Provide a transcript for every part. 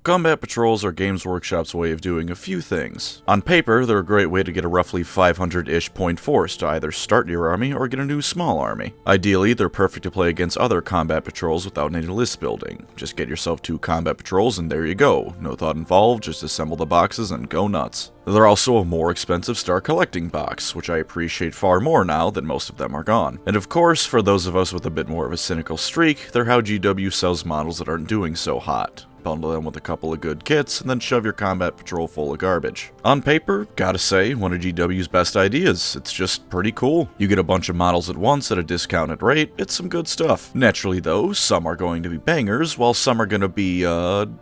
Combat patrols are Games Workshop's way of doing a few things. On paper, they're a great way to get a roughly 500-ish point force to either start your army or get a new small army. Ideally, they're perfect to play against other combat patrols without any list building. Just get yourself 2 combat patrols and there you go. No thought involved, just assemble the boxes and go nuts. They're also a more expensive start collecting box, which I appreciate far more now that most of them are gone. And of course, for those of us with a bit more of a cynical streak, they're how GW sells models that aren't doing so hot. Bundle them with a couple of good kits, and then shove your combat patrol full of garbage. On paper, gotta say, one of GW's best ideas. It's just pretty cool. You get a bunch of models at once at a discounted rate, it's some good stuff. Naturally though, some are going to be bangers, while some are gonna be,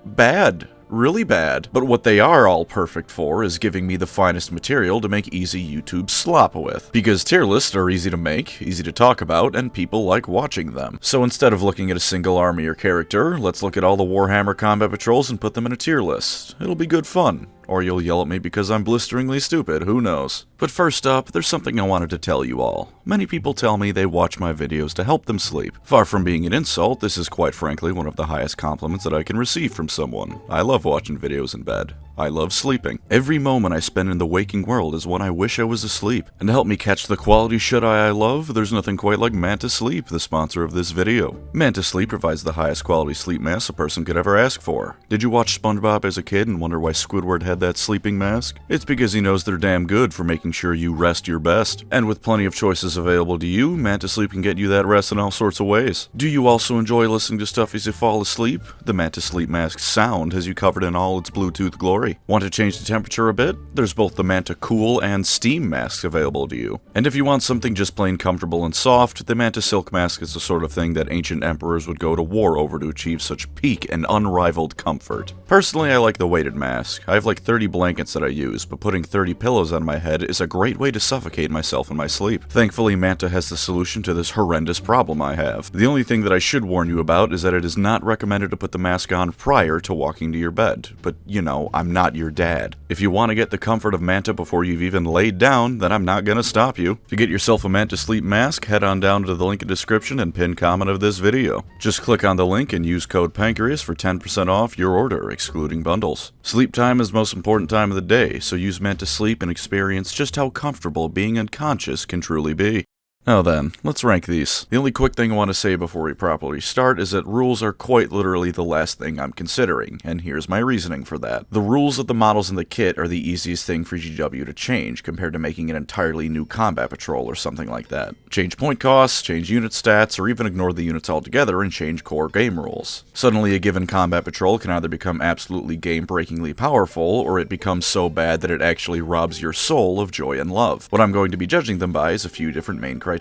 bad. Really bad. But what they are all perfect for is giving me the finest material to make easy YouTube slop with. Because tier lists are easy to make, easy to talk about, and people like watching them. So instead of looking at a single army or character, let's look at all the Warhammer combat patrols and put them in a tier list. It'll be good fun. Or you'll yell at me because I'm blisteringly stupid, who knows. But first up, there's something I wanted to tell you all. Many people tell me they watch my videos to help them sleep. Far from being an insult, this is quite frankly one of the highest compliments that I can receive from someone. I love watching videos in bed. I love sleeping. Every moment I spend in the waking world is when I wish I was asleep. And to help me catch the quality shit I love, there's nothing quite like Manta Sleep, the sponsor of this video. Manta Sleep provides the highest quality sleep mask a person could ever ask for. Did you watch SpongeBob as a kid and wonder why Squidward had that sleeping mask? It's because he knows they're damn good for making sure you rest your best. And with plenty of choices available to you, Manta Sleep can get you that rest in all sorts of ways. Do you also enjoy listening to stuff as you fall asleep? The Manta Sleep mask's sound has you covered in all its Bluetooth glory. Want to change the temperature a bit? There's both the Manta Cool and Steam masks available to you. And if you want something just plain comfortable and soft, the Manta Silk mask is the sort of thing that ancient emperors would go to war over to achieve such peak and unrivaled comfort. Personally, I like the weighted mask. I have like 30 blankets that I use, but putting 30 pillows on my head is a great way to suffocate myself in my sleep. Thankfully, Manta has the solution to this horrendous problem I have. The only thing that I should warn you about is that it is not recommended to put the mask on prior to walking to your bed. But, you know, I'm not your dad. If you want to get the comfort of Manta before you've even laid down, then I'm not gonna stop you. To get yourself a Manta Sleep mask, head on down to the link in the description and pinned comment of this video. Just click on the link and use code Pancreas for 10% off your order, excluding bundles. Sleep time is the most important time of the day, so use Manta Sleep and experience just how comfortable being unconscious can truly be. Now then, let's rank these. The only quick thing I want to say before we properly start is that rules are quite literally the last thing I'm considering, and here's my reasoning for that. The rules of the models in the kit are the easiest thing for GW to change compared to making an entirely new combat patrol or something like that. Change point costs, change unit stats, or even ignore the units altogether and change core game rules. Suddenly a given combat patrol can either become absolutely game-breakingly powerful, or it becomes so bad that it actually robs your soul of joy and love. What I'm going to be judging them by is a few different main criteria.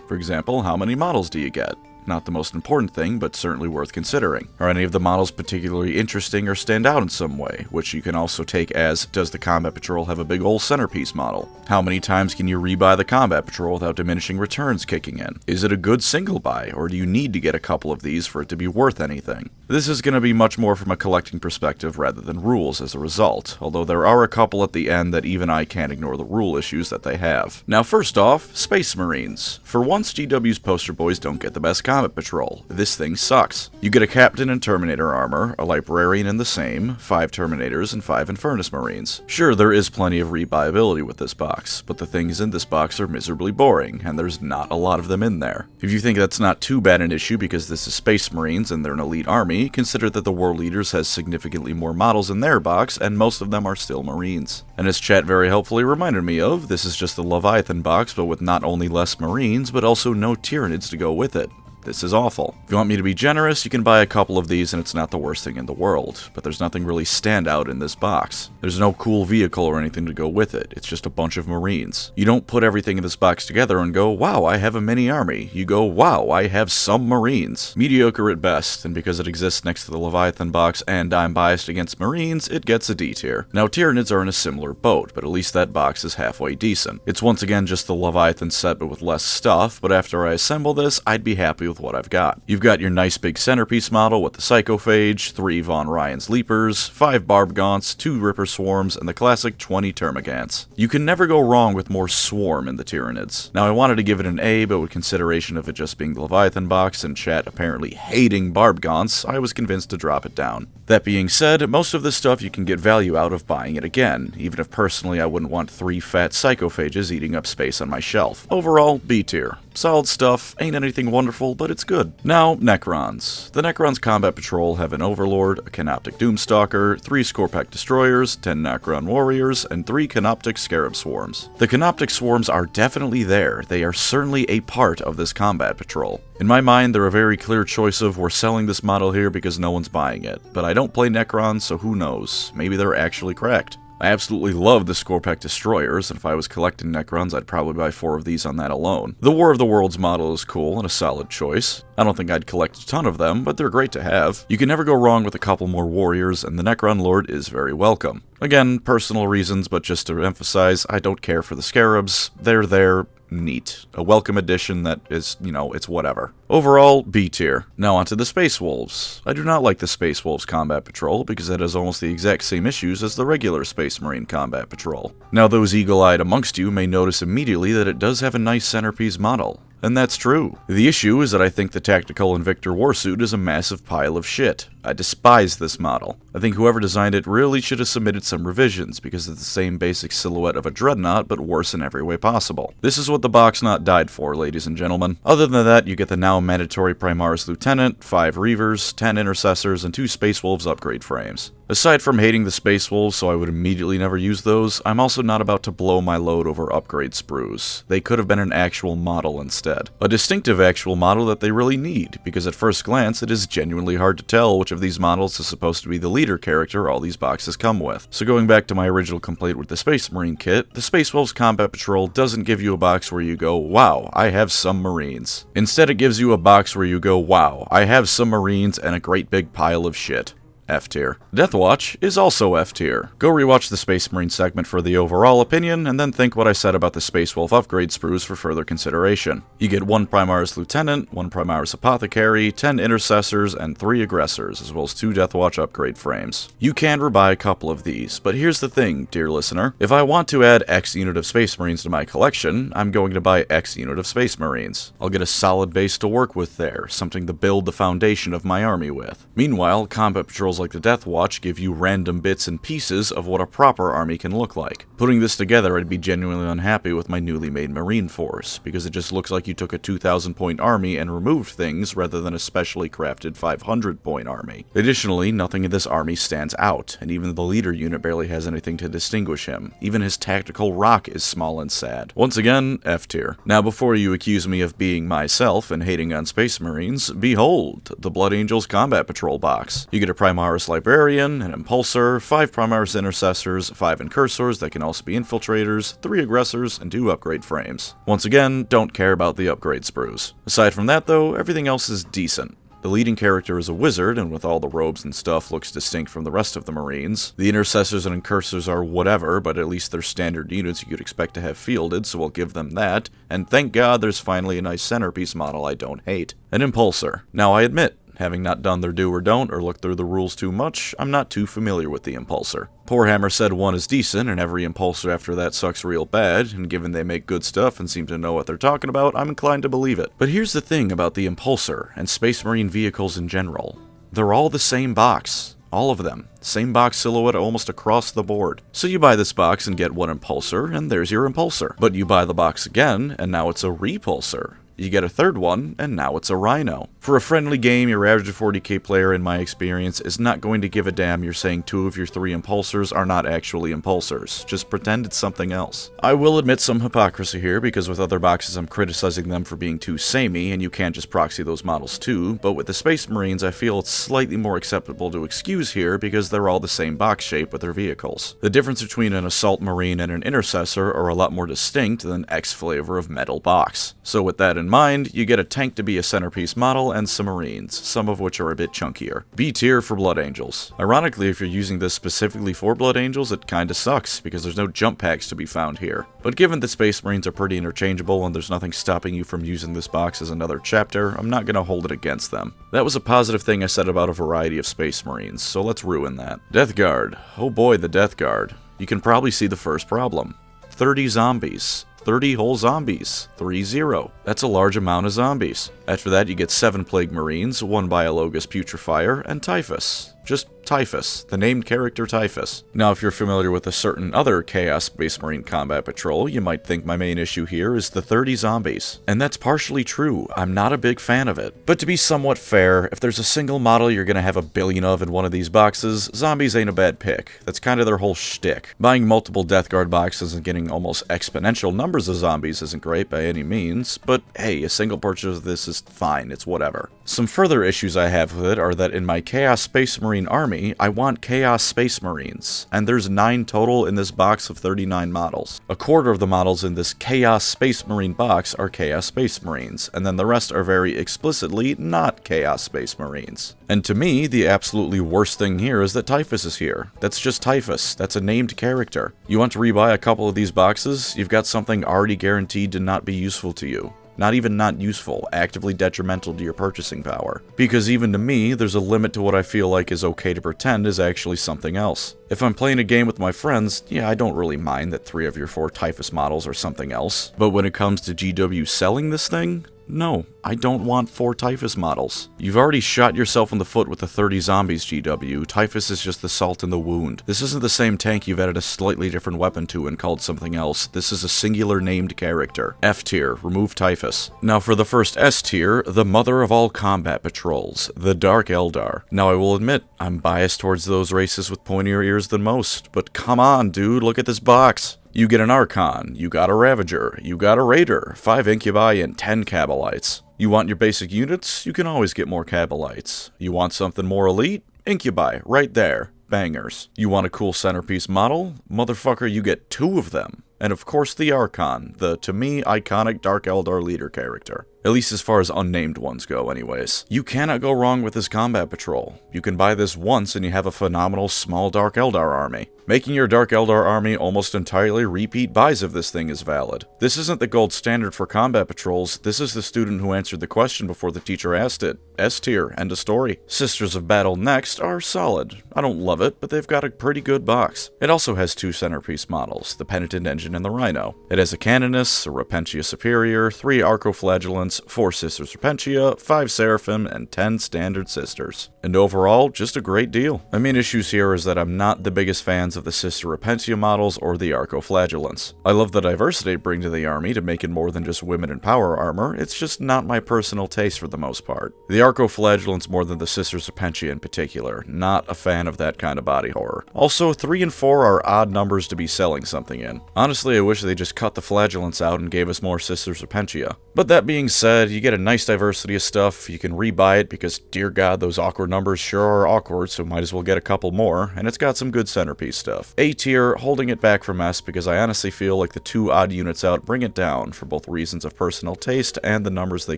For example, how many models do you get? Not the most important thing, but certainly worth considering. Are any of the models particularly interesting or stand out in some way, which you can also take as, does the combat patrol have a big ol' centerpiece model? How many times can you rebuy the combat patrol without diminishing returns kicking in? Is it a good single buy, or do you need to get a couple of these for it to be worth anything? This is going to be much more from a collecting perspective rather than rules as a result, although there are a couple at the end that even I can't ignore the rule issues that they have. Now first off, Space Marines. For once, GW's poster boys don't get the best combat patrol. This thing sucks. You get a Captain in Terminator armor, a Librarian in the same, 5 Terminators, and 5 Infernus Marines. Sure, there is plenty of rebuyability with this box, but the things in this box are miserably boring, and there's not a lot of them in there. If you think that's not too bad an issue because this is Space Marines and they're an elite army, consider that the World Leaders has significantly more models in their box, and most of them are still Marines. And as chat very helpfully reminded me of, this is just the Leviathan box, but with not only less Marines, but also no Tyranids to go with it. This is awful. If you want me to be generous, you can buy a couple of these and it's not the worst thing in the world, but there's nothing really standout in this box. There's no cool vehicle or anything to go with it, it's just a bunch of Marines. You don't put everything in this box together and go, wow, I have a mini army. You go, wow, I have some Marines. Mediocre at best, and because it exists next to the Leviathan box and I'm biased against Marines, it gets a D tier. Now Tyranids are in a similar boat, but at least that box is halfway decent. It's once again just the Leviathan set but with less stuff, but after I assemble this, I'd be happy with what I've got. You've got your nice big centerpiece model with the Psychophage, 3 Von Ryan's Leapers, 5 Barb Gaunts, 2 Ripper Swarms, and the classic 20 Termagants. You can never go wrong with more Swarm in the Tyranids. Now I wanted to give it an A, but with consideration of it just being the Leviathan box and chat apparently hating Barb Gaunts, I was convinced to drop it down. That being said, most of this stuff you can get value out of buying it again, even if personally I wouldn't want 3 fat psychophages eating up space on my shelf. Overall, B tier. Solid stuff, ain't anything wonderful, but it's good. Now, Necrons. The Necrons Combat Patrol have an Overlord, a Canoptic Doomstalker, 3 Scorpec Destroyers, 10 Necron Warriors, and 3 Canoptic Scarab Swarms. The Canoptic Swarms are definitely there. They are certainly a part of this Combat Patrol. In my mind, they're a very clear choice of we're selling this model here because no one's buying it. But I don't play Necrons, so who knows? Maybe they're actually correct. I absolutely love the Scorpec Destroyers, and if I was collecting Necrons, I'd probably buy 4 of these on that alone. The War of the Worlds model is cool and a solid choice. I don't think I'd collect a ton of them, but they're great to have. You can never go wrong with a couple more warriors, and the Necron Lord is very welcome. Again, personal reasons, but just to emphasize, I don't care for the Scarabs. They're there. Neat. A welcome addition that is, it's whatever. Overall, B tier. Now onto the Space Wolves. I do not like the Space Wolves Combat Patrol because it has almost the exact same issues as the regular Space Marine Combat Patrol. Now those eagle-eyed amongst you may notice immediately that it does have a nice centerpiece model. And that's true. The issue is that I think the Tactical Invictor Warsuit is a massive pile of shit. I despise this model. I think whoever designed it really should have submitted some revisions, because it's the same basic silhouette of a Dreadnought, but worse in every way possible. This is what the box not died for, ladies and gentlemen. Other than that, you get the now mandatory Primaris Lieutenant, 5 Reavers, 10 Intercessors, and 2 Space Wolves upgrade frames. Aside from hating the Space Wolves, so I would immediately never use those, I'm also not about to blow my load over upgrade sprues. They could have been an actual model instead. A distinctive actual model that they really need, because at first glance it is genuinely hard to tell which of these models is supposed to be the leader character all these boxes come with. So going back to my original complaint with the Space Marine kit, the Space Wolves Combat Patrol doesn't give you a box where you go, wow, I have some Marines. Instead it gives you a box where you go, wow, I have some Marines and a great big pile of shit. F tier. Deathwatch is also F tier. Go rewatch the Space Marine segment for the overall opinion, and then think what I said about the Space Wolf upgrade sprues for further consideration. You get 1 Primaris Lieutenant, 1 Primaris Apothecary, 10 Intercessors, and 3 Aggressors, as well as 2 Deathwatch upgrade frames. You can rebuy a couple of these, but here's the thing, dear listener. If I want to add X unit of Space Marines to my collection, I'm going to buy X unit of Space Marines. I'll get a solid base to work with there, something to build the foundation of my army with. Meanwhile, combat patrols like the Deathwatch give you random bits and pieces of what a proper army can look like. Putting this together, I'd be genuinely unhappy with my newly made Marine Force, because it just looks like you took a 2,000 point army and removed things rather than a specially crafted 500 point army. Additionally, nothing in this army stands out, and even the leader unit barely has anything to distinguish him. Even his tactical rock is small and sad. Once again, F tier. Now before you accuse me of being myself and hating on Space Marines, behold, the Blood Angels Combat Patrol box. You get a Primaris Librarian, an Impulsor, 5 Primaris Intercessors, 5 Incursors that can also be Infiltrators, 3 Aggressors, and 2 upgrade frames. Once again, don't care about the upgrade sprues. Aside from that though, everything else is decent. The leading character is a wizard, and with all the robes and stuff looks distinct from the rest of the Marines. The Intercessors and Incursors are whatever, but at least they're standard units you'd expect to have fielded, so I'll give them that. And thank God there's finally a nice centerpiece model I don't hate. An Impulsor. Now I admit, having not done their do or don't or looked through the rules too much, I'm not too familiar with the Impulsor. Poorhammer said 1 is decent, and every Impulsor after that sucks real bad, and given they make good stuff and seem to know what they're talking about, I'm inclined to believe it. But here's the thing about the Impulsor, and Space Marine vehicles in general. They're all the same box. All of them. Same box silhouette almost across the board. So you buy this box and get 1 Impulsor, and there's your Impulsor. But you buy the box again, and now it's a Repulsor. You get a third one, and now it's a Rhino. For a friendly game, your average 40k player, in my experience, is not going to give a damn you're saying 2 of your 3 Impulsors are not actually Impulsors. Just pretend it's something else. I will admit some hypocrisy here, because with other boxes I'm criticizing them for being too samey, and you can't just proxy those models too, but with the Space Marines I feel it's slightly more acceptable to excuse here, because they're all the same box shape with their vehicles. The difference between an Assault Marine and an Intercessor are a lot more distinct than X flavor of metal box. So with that in mind, you get a tank to be a centerpiece model and some Marines, some of which are a bit chunkier. B tier for Blood Angels. Ironically, if you're using this specifically for Blood Angels, it kinda sucks, because there's no jump packs to be found here. But given that Space Marines are pretty interchangeable and there's nothing stopping you from using this box as another chapter, I'm not gonna hold it against them. That was a positive thing I said about a variety of Space Marines, so let's ruin that. Death Guard. Oh boy, the Death Guard. You can probably see the first problem. 30 zombies. 30 whole zombies. 3-0. That's a large amount of zombies. After that, you get 7 Plague Marines, 1 Biologus Putrefier, and Typhus. Just Typhus, the named character Typhus. Now, if you're familiar with a certain other Chaos Space Marine Combat Patrol, you might think my main issue here is the 30 zombies. And that's partially true, I'm not a big fan of it. But to be somewhat fair, if there's a single model you're gonna have a billion of in one of these boxes, zombies ain't a bad pick. That's kind of their whole shtick. Buying multiple Death Guard boxes and getting almost exponential numbers of zombies isn't great by any means, but hey, a single purchase of this is fine, it's whatever. Some further issues I have with it are that in my Chaos Space Marine army, I want Chaos Space Marines, and there's 9 total in this box of 39 models. A quarter of the models in this Chaos Space Marine box are Chaos Space Marines, and then the rest are very explicitly not Chaos Space Marines. And to me, the absolutely worst thing here is that Typhus is here. That's just Typhus. That's a named character. You want to rebuy a couple of these boxes? You've got something already guaranteed to not be useful to you. Not even not useful, actively detrimental to your purchasing power. Because even to me, there's a limit to what I feel like is okay to pretend is actually something else. If I'm playing a game with my friends, yeah, I don't really mind that 3 of your 4 Typhus models are something else. But when it comes to GW selling this thing, no, I don't want 4 Typhus models. You've already shot yourself in the foot with the 30 zombies, GW. Typhus is just the salt in the wound. This isn't the same tank you've added a slightly different weapon to and called something else. This is a singular named character. F tier, remove Typhus. Now for the first S tier, the mother of all combat patrols, the Dark Eldar. Now I will admit, I'm biased towards those races with pointier ears than most, but come on dude, look at this box. You get an Archon, you got a Ravager, you got a Raider, 5 Incubi and 10 Cabalites. You want your basic units? You can always get more Cabalites. You want something more elite? Incubi, right there. Bangers. You want a cool centerpiece model? Motherfucker, you get 2 of them. And of course the Archon, the, to me, iconic Dark Eldar leader character. At least as far as unnamed ones go anyways. You cannot go wrong with this combat patrol. You can buy this once and you have a phenomenal small Dark Eldar army. Making your Dark Eldar army almost entirely repeat buys if this thing is valid. This isn't the gold standard for combat patrols, this is the student who answered the question before the teacher asked it. S tier, end of story. Sisters of Battle next are solid. I don't love it, but they've got a pretty good box. It also has 2 centerpiece models, the Penitent Engine and the Rhino. It has a Canoness, a Repentia Superior, 3 Arcoflagellants, 4 Sisters Repentia, 5 Seraphim, and 10 Standard Sisters. And overall, just a great deal. My main issues here is that I'm not the biggest fans of the Sister Repentia models or the Arcoflagellants. I love the diversity it brings to the army to make it more than just women in power armor, it's just not my personal taste for the most part. The Arcoflagellants more than the Sisters Repentia in particular, not a fan of that kind of body horror. Also, 3 and 4 are odd numbers to be selling something in. Honestly, I wish they just cut the Flagellants out and gave us more Sisters Repentia. But that being said, you get a nice diversity of stuff, you can rebuy it because, dear god, those awkward numbers sure are awkward, so might as well get a couple more, and it's got some good centerpiece stuff. A tier, holding it back from S because I honestly feel like the 2 odd units out bring it down, for both reasons of personal taste and the numbers they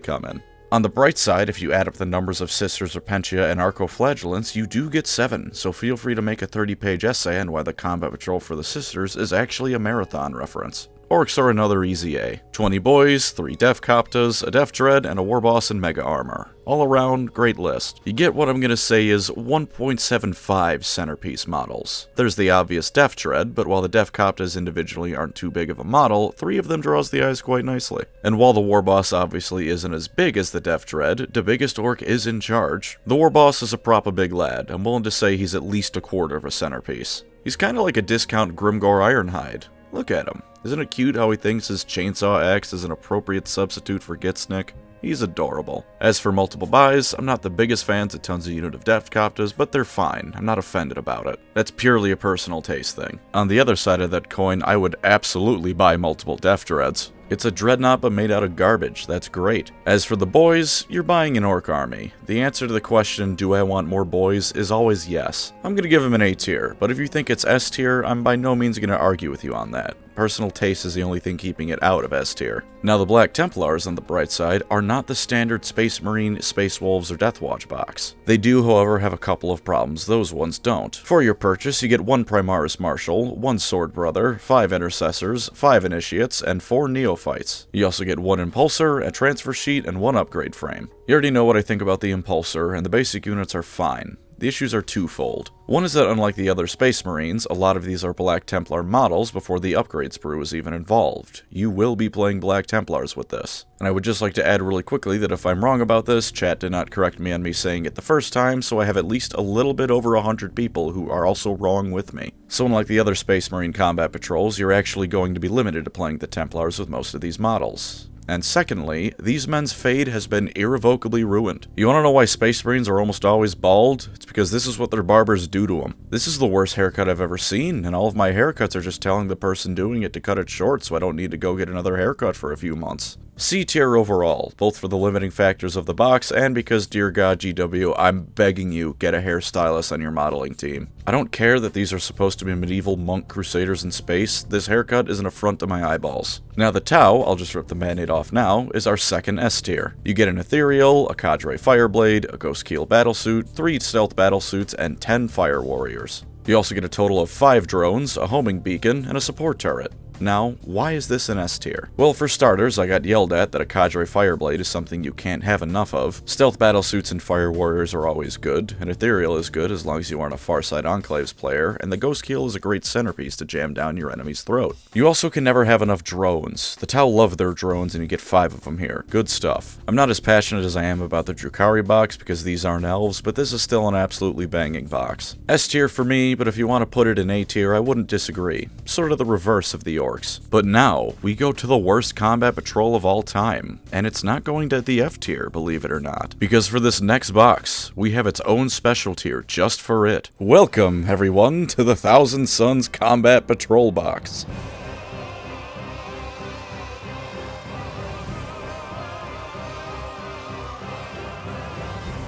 come in. On the bright side, if you add up the numbers of Sisters Repentia and Arcoflagellants, you do get 7, so feel free to make a 30-page essay on why the combat patrol for the Sisters is actually a marathon reference. Orcs are another easy A. 20 boys, 3 Def Coptas, a Def Dread, and a Warboss in Mega Armor. All around, great list. You get what I'm gonna say is 1.75 centerpiece models. There's the obvious Def Dread, but while the Def Coptas individually aren't too big of a model, 3 of them draws the eyes quite nicely. And while the Warboss obviously isn't as big as the Def Dread, the biggest orc is in charge. The Warboss is a proper big lad. I'm willing to say he's at least a quarter of a centerpiece. He's kinda like a discount Grimgor Ironhide. Look at him. Isn't it cute how he thinks his chainsaw axe is an appropriate substitute for Gitsnick? He's adorable. As for multiple buys, I'm not the biggest fans of tons of unit of Def Coptas, but they're fine. I'm not offended about it. That's purely a personal taste thing. On the other side of that coin, I would absolutely buy multiple Def Dreads. It's a dreadnought but made out of garbage, that's great. As for the boys, you're buying an orc army. The answer to the question, do I want more boys, is always yes. I'm gonna give him an A tier, but if you think it's S tier, I'm by no means gonna argue with you on that. Personal taste is the only thing keeping it out of S tier. Now the Black Templars, on the bright side, are not the standard Space Marine, Space Wolves, or Deathwatch box. They do, however, have a couple of problems those ones don't. For your purchase, you get 1 Primaris Marshal, 1 Sword Brother, 5 Intercessors, 5 Initiates, and 4 Neophytes. You also get 1 Impulsor, a transfer sheet, and 1 upgrade frame. You already know what I think about the Impulsor, and the basic units are fine. The issues are twofold. One is that unlike the other Space Marines, a lot of these are Black Templar models before the upgrade sprue is even involved. You will be playing Black Templars with this. And I would just like to add really quickly that if I'm wrong about this, chat did not correct me on me saying it the first time, so I have at least a little bit over 100 people who are also wrong with me. So unlike the other Space Marine combat patrols, you're actually going to be limited to playing the Templars with most of these models. And secondly, these men's fade has been irrevocably ruined. You wanna know why Space Marines are almost always bald? It's because this is what their barbers do to them. This is the worst haircut I've ever seen, and all of my haircuts are just telling the person doing it to cut it short so I don't need to go get another haircut for a few months. C tier overall, both for the limiting factors of the box and because, dear God, GW, I'm begging you, get a hairstylist on your modeling team. I don't care that these are supposed to be medieval monk crusaders in space, this haircut is an affront to my eyeballs. Now the Tau, I'll just rip the band-aid off now, is our second S tier. You get an Ethereal, a Cadre Fireblade, a Ghost Keel battlesuit, 3 stealth battlesuits, and 10 fire warriors. You also get a total of 5 drones, a homing beacon, and a support turret. Now, why is this an S tier? Well, for starters, I got yelled at that a Cadre Fireblade is something you can't have enough of. Stealth battlesuits and fire warriors are always good, and Ethereal is good as long as you aren't a Farside Enclaves player, and the Ghost Keel is a great centerpiece to jam down your enemy's throat. You also can never have enough drones. The Tau love their drones and you get 5 of them here. Good stuff. I'm not as passionate as I am about the Drukhari box because these aren't elves, but this is still an absolutely banging box. S tier for me, but if you want to put it in A tier, I wouldn't disagree. Sort of the reverse of the orcs. But now, we go to the worst combat patrol of all time, and it's not going to the F tier, believe it or not, because for this next box, we have its own special tier just for it. Welcome, everyone, to the Thousand Suns Combat Patrol box.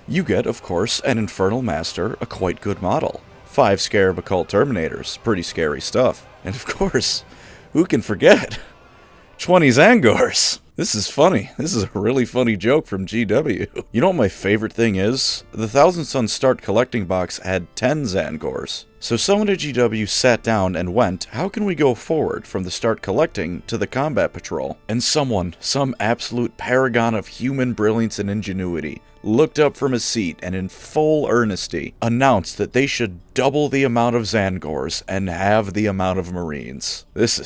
You get, of course, an Infernal Master, a quite good model. 5 Scarab Occult Terminators, pretty scary stuff. And of course, who can forget? 20 Zangors! This is funny. This is a really funny joke from GW. You know what my favorite thing is? The Thousand Suns Start Collecting box had 10 Zangors. So someone at GW sat down and went, how can we go forward from the Start Collecting to the Combat Patrol? And someone, some absolute paragon of human brilliance and ingenuity, looked up from his seat and in full earnesty announced that they should double the amount of Zangors and halve the amount of Marines. This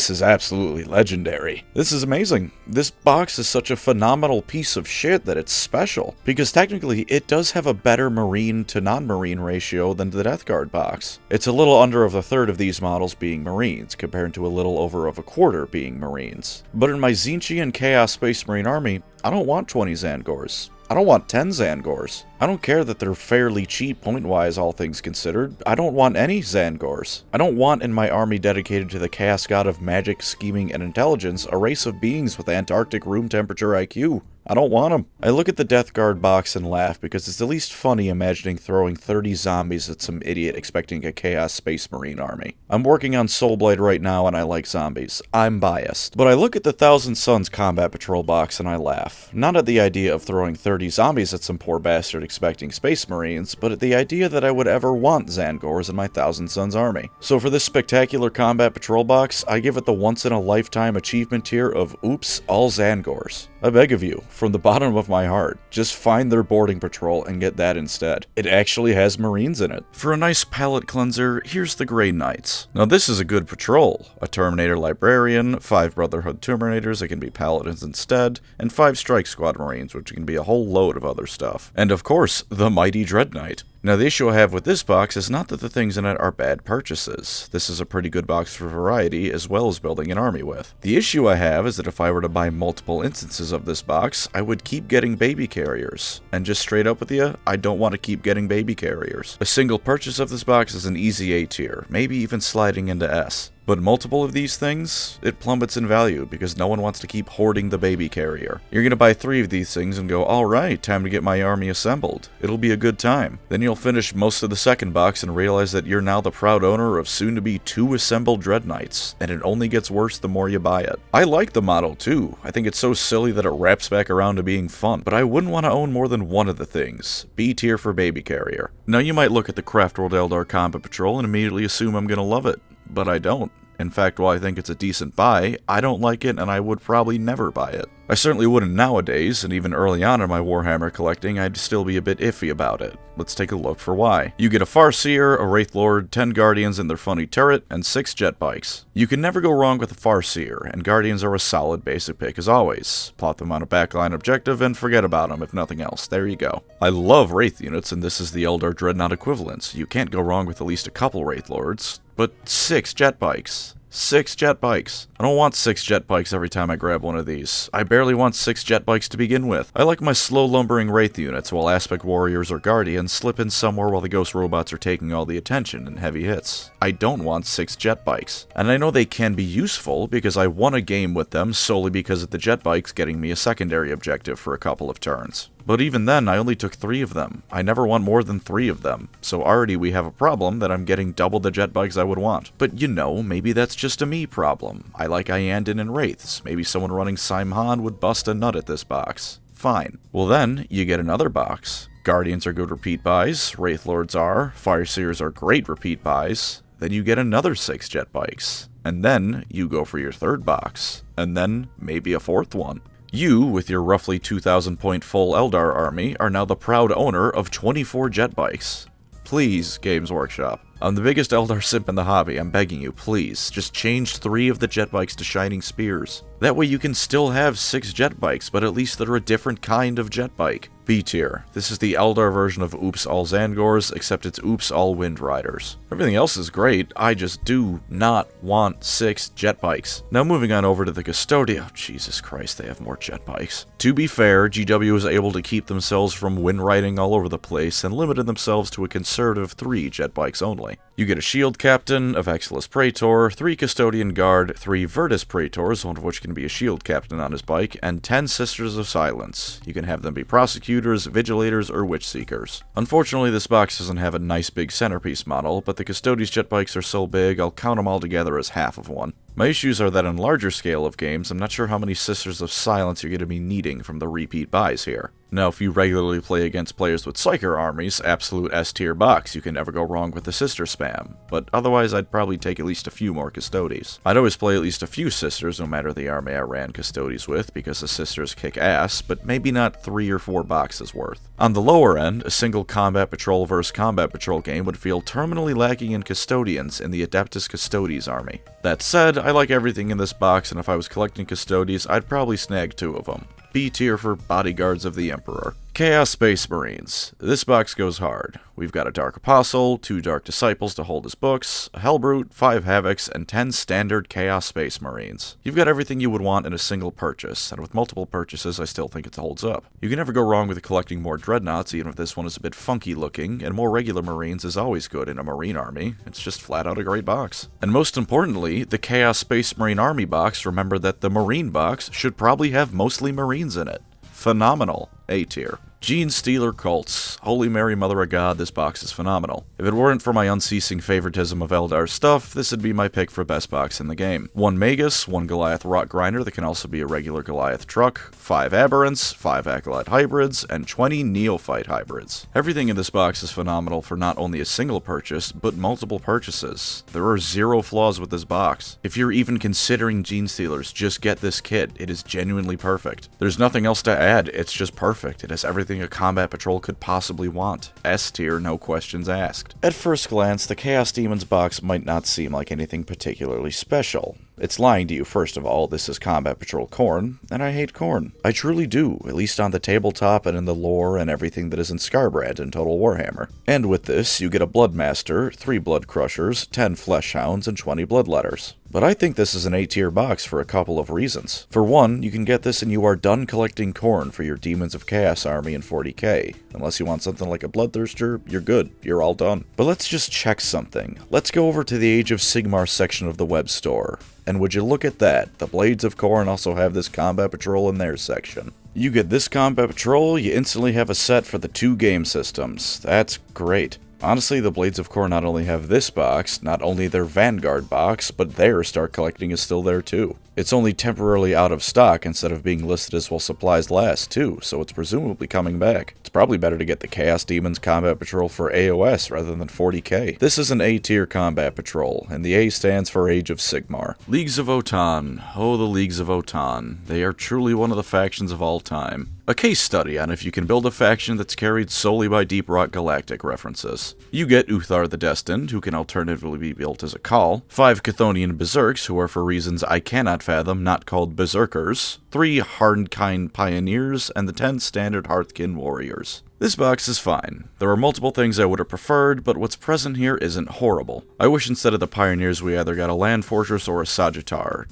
is absolutely legendary. This is amazing. This box is such a phenomenal piece of shit that it's special, because technically it does have a better Marine to non-Marine ratio than the Death Guard box. It's a little under of a third of these models being Marines, compared to a little over of a quarter being Marines. But in my Tzeentchian Chaos Space Marine army, I don't want 20 Zangors. I don't want 10 Zangors. I don't care that they're fairly cheap point-wise, all things considered. I don't want any Zangors. I don't want in my army dedicated to the chaos god of magic, scheming, and intelligence a race of beings with Antarctic room temperature IQ. I don't want them. I look at the Death Guard box and laugh because it's at least funny imagining throwing 30 zombies at some idiot expecting a Chaos Space Marine army. I'm working on Soulblade right now and I like zombies. I'm biased. But I look at the Thousand Suns Combat Patrol box and I laugh. Not at the idea of throwing 30 zombies at some poor bastard expecting Space Marines, but at the idea that I would ever want Zangors in my Thousand Suns army. So for this spectacular Combat Patrol box, I give it the once-in-a-lifetime achievement tier of Oops, all Zangors. I beg of you, from the bottom of my heart, just find their boarding patrol and get that instead. It actually has Marines in it. For a nice palate cleanser, here's the Grey Knights. Now this is a good patrol. A Terminator Librarian, 5 Brotherhood Terminators that can be Paladins instead, and 5 Strike Squad Marines, which can be a whole load of other stuff. And of course, the Mighty Dread Knight. Now the issue I have with this box is not that the things in it are bad purchases. This is a pretty good box for variety as well as building an army with. The issue I have is that if I were to buy multiple instances of this box, I would keep getting baby carriers. And just straight up with you, I don't want to keep getting baby carriers. A single purchase of this box is an easy A tier, maybe even sliding into S. But multiple of these things, it plummets in value because no one wants to keep hoarding the baby carrier. You're gonna buy 3 of these things and go, alright, time to get my army assembled. It'll be a good time. Then you'll finish most of the second box and realize that you're now the proud owner of soon-to-be 2 assembled Dread Knights, and it only gets worse the more you buy it. I like the model too. I think it's so silly that it wraps back around to being fun, but I wouldn't want to own more than one of the things. B tier for baby carrier. Now you might look at the Craftworld Eldar Combat Patrol and immediately assume I'm gonna love it. But I don't. In fact, while I think it's a decent buy, I don't like it and I would probably never buy it. I certainly wouldn't nowadays, and even early on in my Warhammer collecting, I'd still be a bit iffy about it. Let's take a look for why. You get a Farseer, a Wraithlord, 10 Guardians and their funny turret, and 6 jet bikes. You can never go wrong with a Farseer, and Guardians are a solid basic pick as always. Plot them on a backline objective and forget about them if nothing else. There you go. I love Wraith units, and this is the Eldar Dreadnought equivalent. You can't go wrong with at least a couple Wraithlords, but 6 jet bikes. 6 jet bikes. I don't want 6 jet bikes every time I grab one of these. I barely want 6 jet bikes to begin with. I like my slow lumbering Wraith units, while Aspect Warriors or Guardians slip in somewhere while the Ghost Robots are taking all the attention and heavy hits. I don't want 6 jet bikes. And I know they can be useful, because I won a game with them solely because of the jet bikes getting me a secondary objective for a couple of turns. But even then, I only took 3 of them. I never want more than 3 of them. So already we have a problem that I'm getting double the jet bikes I would want. But you know, maybe that's just a me problem. I like Iandin and Wraiths. Maybe someone running Simhan would bust a nut at this box. Fine. Well then, you get another box. Guardians are good repeat buys. Wraithlords are. Fireseers are great repeat buys. Then you get another 6 jet bikes. And then you go for your 3rd box. And then maybe a 4th one. You, with your roughly 2,000 point full Eldar army, are now the proud owner of 24 jet bikes. Please, Games Workshop. I'm the biggest Eldar simp in the hobby, I'm begging you, please, just change 3 of the jet bikes to Shining Spears. That way you can still have 6 jet bikes, but at least they're a different kind of jet bike. B tier. This is the Eldar version of Oops All Zangors, except it's Oops All Wind Riders. Everything else is great, I just do not want 6 jet bikes. Now moving on over to the Custodia. Jesus Christ, they have more jet bikes. To be fair, GW was able to keep themselves from wind riding all over the place and limited themselves to a conservative 3 jet bikes only. You get a Shield Captain, a Vexillus Praetor, 3 Custodian Guard, 3 Virtus Praetors, one of which can be a Shield Captain on his bike, and 10 Sisters of Silence. You can have them be Prosecutors, Vigilators, or Witch Seekers. Unfortunately, this box doesn't have a nice big centerpiece model, but the Custodies jet bikes are so big, I'll count them all together as half of one. My issues are that on larger scale of games, I'm not sure how many Sisters of Silence you're going to be needing from the repeat buys here. Now, if you regularly play against players with Psyker armies, absolute S-tier box, you can never go wrong with the Sister spam, but otherwise I'd probably take at least a few more Custodies. I'd always play at least a few Sisters no matter the army I ran Custodies with, because the Sisters kick ass, but maybe not 3 or 4 boxes worth. On the lower end, a single Combat Patrol versus Combat Patrol game would feel terminally lacking in Custodians in the Adeptus Custodes army. That said, I like everything in this box, and if I was collecting Custodies, I'd probably snag 2 of them. B tier for Bodyguards of the Emperor. Chaos Space Marines. This box goes hard. We've got a Dark Apostle, 2 Dark Disciples to hold his books, a Hellbrute, 5 Havocs, and 10 standard Chaos Space Marines. You've got everything you would want in a single purchase, and with multiple purchases I still think it holds up. You can never go wrong with collecting more Dreadnoughts, even if this one is a bit funky looking, and more regular Marines is always good in a Marine army. It's just flat out a great box. And most importantly, the Chaos Space Marine army box, remember that the Marine box should probably have mostly Marines in it. Phenomenal. A tier. Gene Stealer Cults. Holy Mary, Mother of God, this box is phenomenal. If it weren't for my unceasing favoritism of Eldar stuff, this would be my pick for best box in the game. 1 Magus, 1 Goliath Rock Grinder that can also be a regular Goliath truck, 5 Aberrants, 5 Acolyte Hybrids, and 20 Neophyte Hybrids. Everything in this box is phenomenal for not only a single purchase, but multiple purchases. There are 0 flaws with this box. If you're even considering Gene Stealers, just get this kit. It is genuinely perfect. There's nothing else to add, it's just perfect. It has everything a Combat Patrol could possibly want. S tier, no questions asked. At first glance, the Chaos Demons box might not seem like anything particularly special. It's lying to you, first of all. This is Combat Patrol Khorne, and I hate Khorne. I truly do, at least on the tabletop and in the lore and everything that is in Scarbrand and Total Warhammer. And with this, you get a Bloodmaster, 3 Blood Crushers, 10 Fleshhounds, and 20 Bloodletters. But I think this is an A-tier box for a couple of reasons. For one, you can get this and you are done collecting Khorne for your Demons of Chaos army in 40k. Unless you want something like a Bloodthirster, you're good. You're all done. But let's just check something. Let's go over to the Age of Sigmar section of the web store. And would you look at that, the Blades of Khorne also have this Combat Patrol in their section. You get this Combat Patrol, you instantly have a set for the 2 game systems. That's great. Honestly, the Blades of Khorne not only have this box, not only their Vanguard box, but their Start Collecting is still there too. It's only temporarily out of stock instead of being listed as while supplies last too, so it's presumably coming back. It's probably better to get the Chaos Demons Combat Patrol for AOS rather than 40k. This is an A-tier combat patrol, and the A stands for Age of Sigmar. Leagues of Votann. Oh, the Leagues of Votann. They are truly one of the factions of all time. A case study on if you can build a faction that's carried solely by Deep Rock Galactic references. You get Uthar the Destined, who can alternatively be built as a Khal, 5 Chthonian Berserks, who are for reasons I cannot fathom not called Berserkers, 3 Hardkind Pioneers, and the 10 standard Hearthkin Warriors. This box is fine. There are multiple things I would have preferred, but what's present here isn't horrible. I wish instead of the Pioneers we either got a Land Fortress or a Sagittar,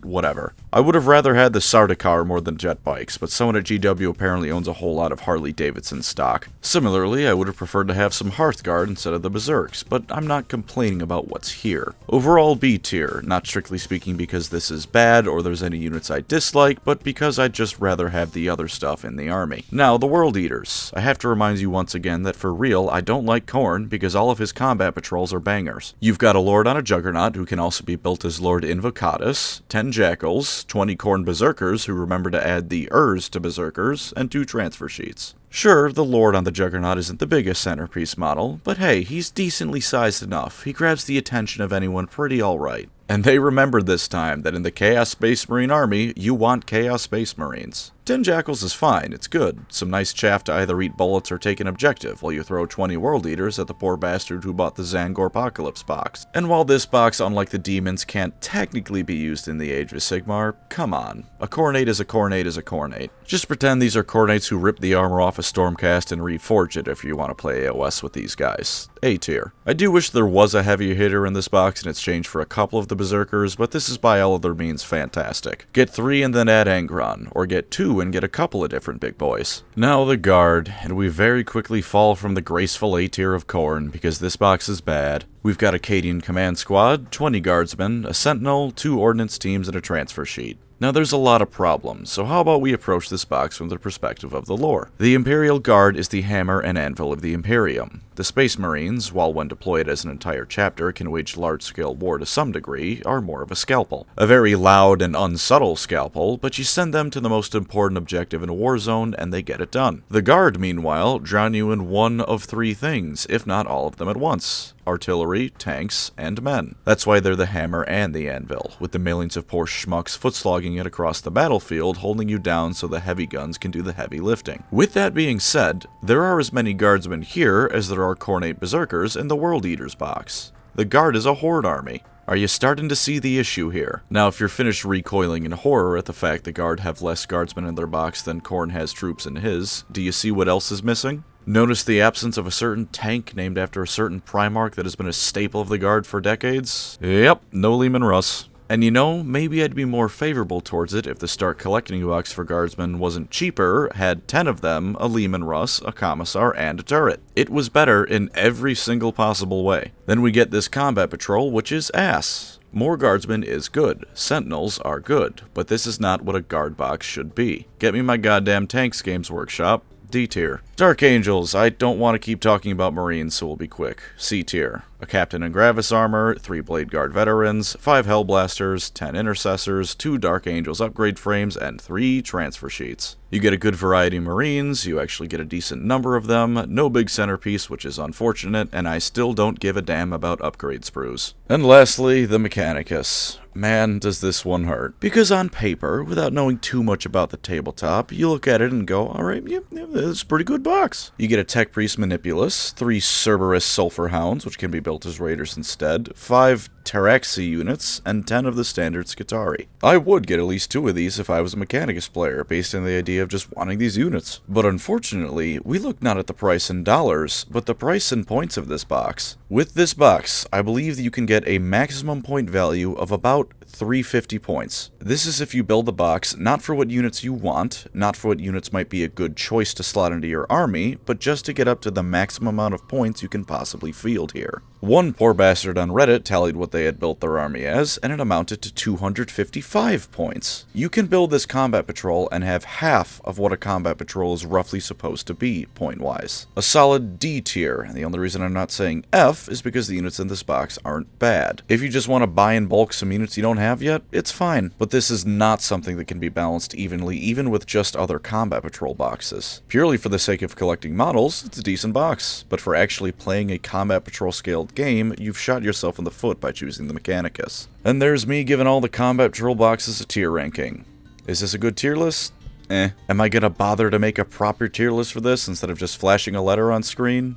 whatever. I would have rather had the Sardaukar more than jet bikes, but someone at GW apparently owns a whole lot of Harley-Davidson stock. Similarly, I would have preferred to have some Hearthguard instead of the Berserks, but I'm not complaining about what's here. Overall B tier, not strictly speaking because this is bad or there's any units I dislike, but because I'd just rather have the other stuff in the army. Now, the World Eaters. I have to remind you once again that for real, I don't like Khorne because all of his combat patrols are bangers. You've got a Lord on a Juggernaut who can also be built as Lord Invocatus, 10 Jackals, 20 Khorne Berserkers who remember to add the Urs to Berserkers, and 2 transfer sheets. Sure, the Lord on the Juggernaut isn't the biggest centerpiece model, but hey, he's decently sized enough. He grabs the attention of anyone pretty alright. And they remembered this time that in the Chaos Space Marine army, you want Chaos Space Marines. 10 Jackals is fine, it's good. Some nice chaff to either eat bullets or take an objective, while you throw 20 World Eaters at the poor bastard who bought the Zangor Apocalypse box. And while this box, unlike the demons, can't technically be used in the Age of Sigmar, come on. A Khornate is a Khornate is a Khornate. Just pretend these are Khornates who rip the armor off a Stormcast and reforge it if you want to play AOS with these guys. A tier. I do wish there was a heavy hitter in this box in exchange for a couple of the Berserkers, but this is by all other means fantastic. Get 3 and then add Angron, or get 2 and get a couple of different big boys. Now the Guard, and we very quickly fall from the graceful A tier of Khorne, because this box is bad. We've got a Cadian Command Squad, 20 Guardsmen, a Sentinel, 2 Ordnance teams, and a transfer sheet. Now there's a lot of problems, so how about we approach this box from the perspective of the lore? The Imperial Guard is the hammer and anvil of the Imperium. The Space Marines, while when deployed as an entire chapter can wage large-scale war to some degree, are more of a scalpel. A very loud and unsubtle scalpel, but you send them to the most important objective in a war zone and they get it done. The Guard, meanwhile, drown you in one of 3 things, if not all of them at once. Artillery, tanks, and men. That's why they're the hammer and the anvil, with the millions of poor schmucks foot-slogging it across the battlefield, holding you down so the heavy guns can do the heavy lifting. With that being said, there are as many Guardsmen here as there are Khornate Berserkers in the World Eaters box. The Guard is a horde army. Are you starting to see the issue here? Now, if you're finished recoiling in horror at the fact the Guard have less Guardsmen in their box than Khorne has troops in his, do you see what else is missing? Notice the absence of a certain tank named after a certain Primarch that has been a staple of the Guard for decades? Yep, no Leman Russ. And you know, maybe I'd be more favorable towards it if the Start Collecting box for Guardsmen wasn't cheaper, had 10 of them, a Leman Russ, a Commissar, and a turret. It was better in every single possible way. Then we get this Combat Patrol, which is ass. More Guardsmen is good, Sentinels are good, but this is not what a Guard box should be. Get me my goddamn tanks, Games Workshop. D tier. Dark Angels. I don't want to keep talking about Marines, so we'll be quick. C tier. A Captain in Gravis armor, 3 Blade Guard veterans, 5 Hellblasters, 10 Intercessors, 2 Dark Angels upgrade frames, and 3 transfer sheets. You get a good variety of Marines, you actually get a decent number of them, no big centerpiece, which is unfortunate, and I still don't give a damn about upgrade sprues. And lastly, the Mechanicus. Man, does this one hurt. Because on paper, without knowing too much about the tabletop, you look at it and go, alright, yeah, this is a pretty good box. You get a Tech Priest Manipulus, 3 Cerberus Sulphur Hounds, which can be built as Raiders instead, 5 Taraxi units, and 10 of the standard Skitarii. I would get at least 2 of these if I was a Mechanicus player, based on the idea of just wanting these units. But unfortunately, we look not at the price in dollars, but the price in points of this box. With this box, I believe that you can get a maximum point value of about 350 points. This is if you build the box not for what units you want, not for what units might be a good choice to slot into your army, but just to get up to the maximum amount of points you can possibly field here. One poor bastard on Reddit tallied what they had built their army as, and it amounted to 255 points. You can build this combat patrol and have half of what a combat patrol is roughly supposed to be, point-wise. A solid D tier, and the only reason I'm not saying F is because the units in this box aren't bad. If you just want to buy in bulk some units you don't have yet, it's fine, but this is not something that can be balanced evenly even with just other combat patrol boxes. Purely for the sake of collecting models, it's a decent box, but for actually playing a combat patrol scaled game, you've shot yourself in the foot by choosing the Mechanicus. And there's me giving all the combat patrol boxes a tier ranking. Is this a good tier list? Eh. Am I gonna bother to make a proper tier list for this instead of just flashing a letter on screen?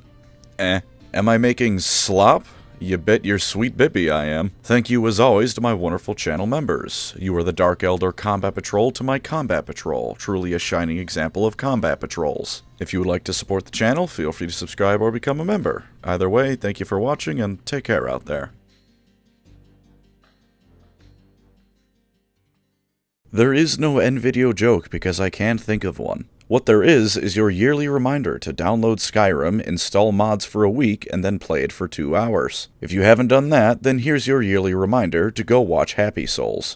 Eh. Am I making slop? You bet your sweet bippy I am. Thank you as always to my wonderful channel members. You are the Dark Elder Combat Patrol to my Combat Patrol, truly a shining example of combat patrols. If you would like to support the channel, feel free to subscribe or become a member. Either way, thank you for watching and take care out there. There is no end video joke because I can't think of one. What there is your yearly reminder to download Skyrim, install mods for a week, and then play it for 2 hours. If you haven't done that, then here's your yearly reminder to go watch Happy Souls.